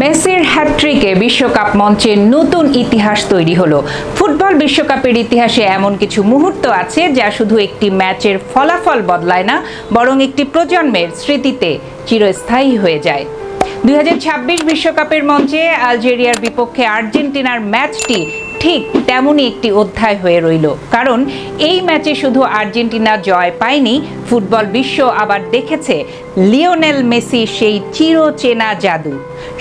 মেসির হ্যাটট্রিকে বিশ্বকাপ মঞ্চে নতুন ইতিহাস তৈরি হলো। ফুটবল বিশ্বকাপের ইতিহাসে এমন কিছু মুহূর্ত আছে যা শুধু একটি ম্যাচের ফলাফল বদলায় না, বরং একটি প্রজন্মের স্মৃতিতে চিরস্থায়ী হয়ে যায়। 2026 বিশ্বকাপের মঞ্চে আলজেরিয়ার বিপক্ষে আর্জেন্টিনার ম্যাচটি ঠিক তেমনই একটি অধ্যায় হয়ে রইল। কারণ এই ম্যাচে শুধু আর্জেন্টিনা জয় পায়নি, ফুটবল বিশ্ব আবার দেখেছে লিওনেল মেসির সেই চিরচেনা জাদু।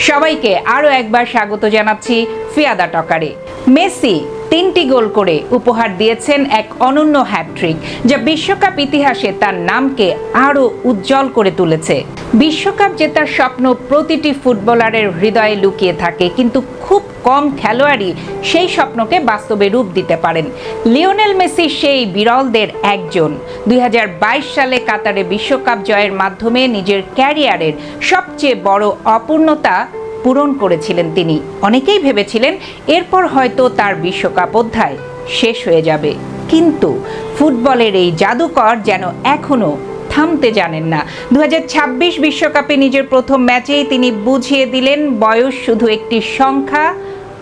সবাইকে আরও একবার স্বাগত জানাচ্ছি ফিয়াদা টকারে। মেসি 3টি গোল করে উপহার দিয়েছেন এক অনন্য হ্যাটট্রিক, যা বিশ্বকাপ ইতিহাসে তার নামকে আরও উজ্জ্বল করে তুলেছে। বিশ্বকাপ জেতার স্বপ্ন প্রতিটি ফুটবলারের হৃদয়ে লুকিয়ে থাকে, কিন্তু খুব কম খেলোয়াড়ই সেই স্বপ্নকে বাস্তবে রূপ দিতে পারেন। লিওনেল মেসি সেই বিরলদের একজন। 2022 সালে কাতারে বিশ্বকাপ জয়ের মাধ্যমে নিজের ক্যারিয়ারের সবচেয়ে বড় অপূর্ণতা পূরণ করেছিলেন তিনি। অনেকেই ভেবেছিলেন এরপর হয়তো তার বিশ্বকাপ অধ্যায় শেষ হয়ে যাবে, কিন্তু ফুটবলের এই জাদুকর যেন এখনো থামতে জানেন না। 2026 বিশ্বকাপে নিজের প্রথম ম্যাচেই তিনি বুঝিয়ে দিলেন বয়স শুধু একটি সংখ্যা,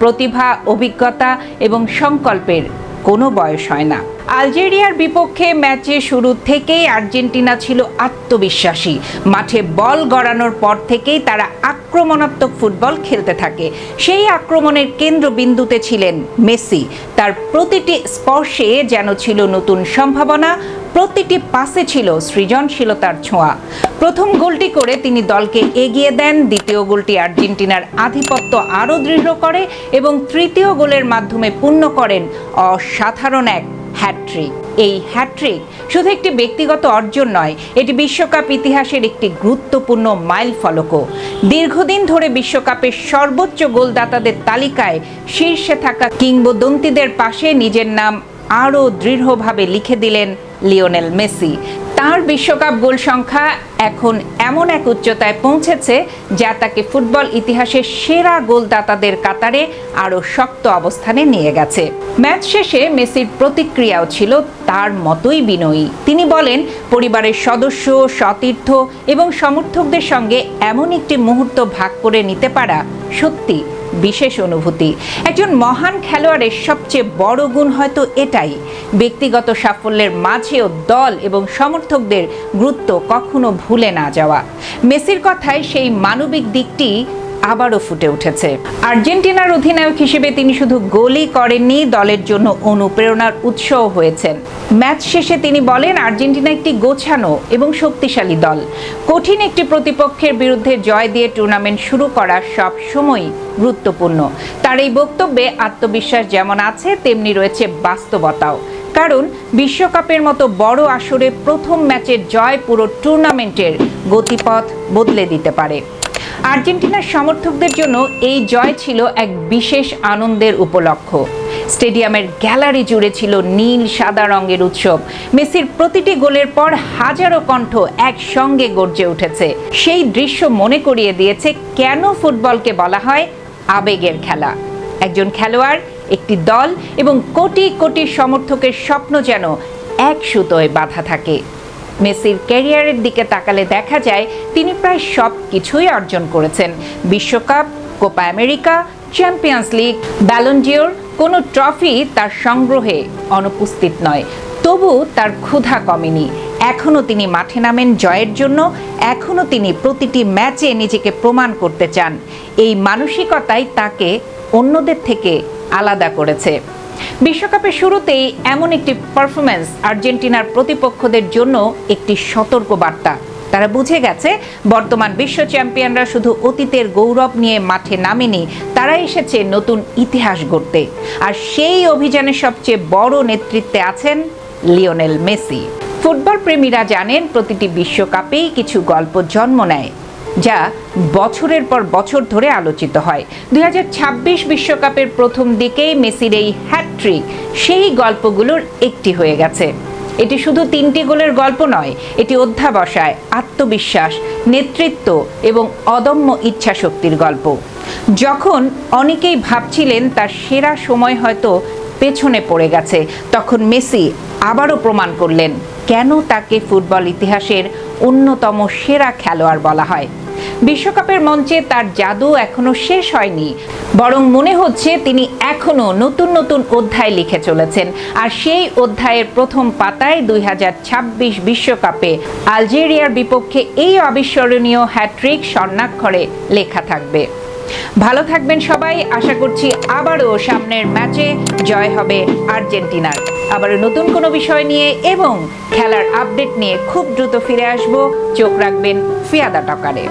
প্রতিভা, অভিজ্ঞতা এবং সংকল্পের কোনো বয়স হয় না। আলজেরিয়ার বিপক্ষে ম্যাচে শুরু থেকেই আর্জেন্টিনা ছিল আত্মবিশ্বাসী। মাঠে বল গড়ানোর পর থেকেই তারা আক্রমণাত্মক ফুটবল খেলতে থাকে। সেই আক্রমণের কেন্দ্রবিন্দুতে ছিলেন মেসি। তার প্রতিটি স্পর্শে যেন ছিল নতুন সম্ভাবনা, প্রতিটি পাসে ছিল সৃজনশীলতার ছোঁয়া। প্রথম গোলটি করে তিনি দলকে এগিয়ে দেন, দ্বিতীয় গোলটি আর্জেন্টিনার আধিপত্য আরও দৃঢ় করে এবং তৃতীয় গোলের মাধ্যমে পূর্ণ করেন অসাধারণ এক হ্যাটট্রিক। এই হ্যাটট্রিক শুধু একটি ব্যক্তিগত অর্জন নয়, এটি বিশ্বকাপ ইতিহাসের একটি গুরুত্বপূর্ণ মাইলফলকও। দীর্ঘদিন ধরে বিশ্বকাপের সর্বোচ্চ গোলদাতাদের তালিকায় শীর্ষে থাকা কিংবদন্তিদের পাশে নিজের নাম আরও দৃঢ়ভাবে লিখে দিলেন লিওনেল মেসি। তার বিশ্বকাপ গোল সংখ্যা এখন এমন এক উচ্চতায় পৌঁছেছে যা তাকে ফুটবল ইতিহাসের সেরা গোলদাতাদের কাতারে আরও শক্ত অবস্থানে নিয়ে গেছে। ম্যাচ শেষে মেসির প্রতিক্রিয়াও ছিল তার মতোই বিনয়ী। তিনি বলেন, পরিবারের সদস্য, সতীর্থ এবং সমর্থকদের সঙ্গে এমন একটি মুহূর্ত ভাগ করে নিতে পারা সত্যি বিশেষ অনুভূতি। একজন মহান খেলোয়াড়ের সবচেয়ে বড় গুণ হয়তো এটাই, ব্যক্তিগত সাফল্যের মাঝেও দল এবং সমর্থকদের গুরুত্ব কখনো ভুলে না যাওয়া। মেসির কথায় সেই মানবিক দিকটি আবারও ফুটে উঠেছে। আর্জেন্টিনার অধিনায়ক হিসেবে তিনি শুধু গোলই করেননি, দলের জন্য অনুপ্রেরণার উৎসও হয়েছেন। ম্যাচ শেষে তিনি বলেন, আর্জেন্টিনা একটি গোছানো এবং শক্তিশালী দল। কঠিন একটি প্রতিপক্ষের বিরুদ্ধে জয় দিয়ে টুর্নামেন্ট শুরু করা সব সময় গুরুত্বপূর্ণ। তার এই বক্তব্যে আত্মবিশ্বাস যেমন আছে, তেমনি রয়েছে বাস্তবতাও। কারণ বিশ্বকাপের মতো বড় আসরে প্রথম ম্যাচের জয় পুরো টুর্নামেন্টের গতিপথ বদলে দিতে পারে। আর্জেন্টিনার সমর্থকদের জন্য এই জয় ছিল এক বিশেষ আনন্দের উপলক্ষ। স্টেডিয়ামের গ্যালারি জুড়ে ছিল নীল সাদা রঙের উৎসব। মেসির প্রতিটি গোলের পর হাজারো কণ্ঠ একসঙ্গে গর্জে উঠেছে। সেই দৃশ্য মনে করিয়ে দিয়েছে কেন ফুটবলকে বলা হয় আবেগের খেলা। একজন খেলোয়াড়, একটি দল এবং কোটি কোটি সমর্থকের স্বপ্ন যেন এক সুতোয় বাঁধা থাকে। মেসির ক্যারিয়ারের দিকে তাকালে দেখা যায় তিনি প্রায় সব কিছুই অর্জন করেছেন। বিশ্বকাপ, Copa America, champions league, Ballon d'Or, কোনো ট্রফি তার সংগ্রহে অনুপস্থিত নয়। তবু তার ক্ষুধা কমেনি। এখনও তিনি মাঠে নামেন জয়ের জন্য, এখনও তিনি প্রতিটি ম্যাচে নিজেকে প্রমাণ করতে চান। এই মানসিকতাই তাকে অন্যদের থেকে আলাদা করেছে। বিশ্বকাপের শুরুতেই এমন একটি পারফরম্যান্স আর্জেন্টিনার প্রতিপক্ষদের জন্য একটি সতর্ক বার্তা। তারা বুঝে গেছে বর্তমান বিশ্ব চ্যাম্পিয়নরা শুধু অতীতের গৌরব নিয়ে মাঠে নামেনি, তারা এসেছে নতুন ইতিহাস গড়তে। আর সেই অভিযানের সবচেয়ে বড় নেতৃত্বে আছেন লিওনেল মেসি। ফুটবল প্রেমীরা জানেন, প্রতিটি বিশ্বকাপেই কিছু গল্প জন্ম নেয় যা বছরের পর বছর ধরে আলোচিত হয়। 2026 বিশ্বকাপের প্রথম দিকেই মেসির এই হ্যাটট্রিক সেই গল্পগুলোর একটি হয়ে গেছে। এটি শুধু 3টি গোলের গল্প নয়, এটি অধ্যাবসায়, আত্মবিশ্বাস, নেতৃত্ব এবং অদম্য ইচ্ছাশক্তির গল্প। যখন অনেকেই ভাবছিলেন তার সেরা সময় হয়তো পেছনে পড়ে গেছে, তখন মেসি আবারও প্রমাণ করলেন কেন তাকে ফুটবল ইতিহাসের অন্যতম সেরা খেলোয়াড় বলা হয়। বিশ্বকাপের মঞ্চে তার জাদু এখনো শেষ হয়নি, বরং মনে হচ্ছে তিনি এখনো নতুন নতুন অধ্যায় লিখে চলেছেন। আর সেই অধ্যায়ের প্রথম পাতায় 2026 বিশ্বকাপে আলজেরিয়ার বিপক্ষে এই অবিস্মরণীয় হ্যাট্রিক স্বর্ণাক্ষরে লেখা থাকবে। ভালো থাকবেন সবাই, আশা করছি আবারও সামনের ম্যাচে জয় হবে আর্জেন্টিনার। আবারও নতুন কোনো বিষয় নিয়ে এবং খেলার আপডেট নিয়ে খুব দ্রুত ফিরে আসব। চোখ রাখবেন ফিয়াদা টকারে।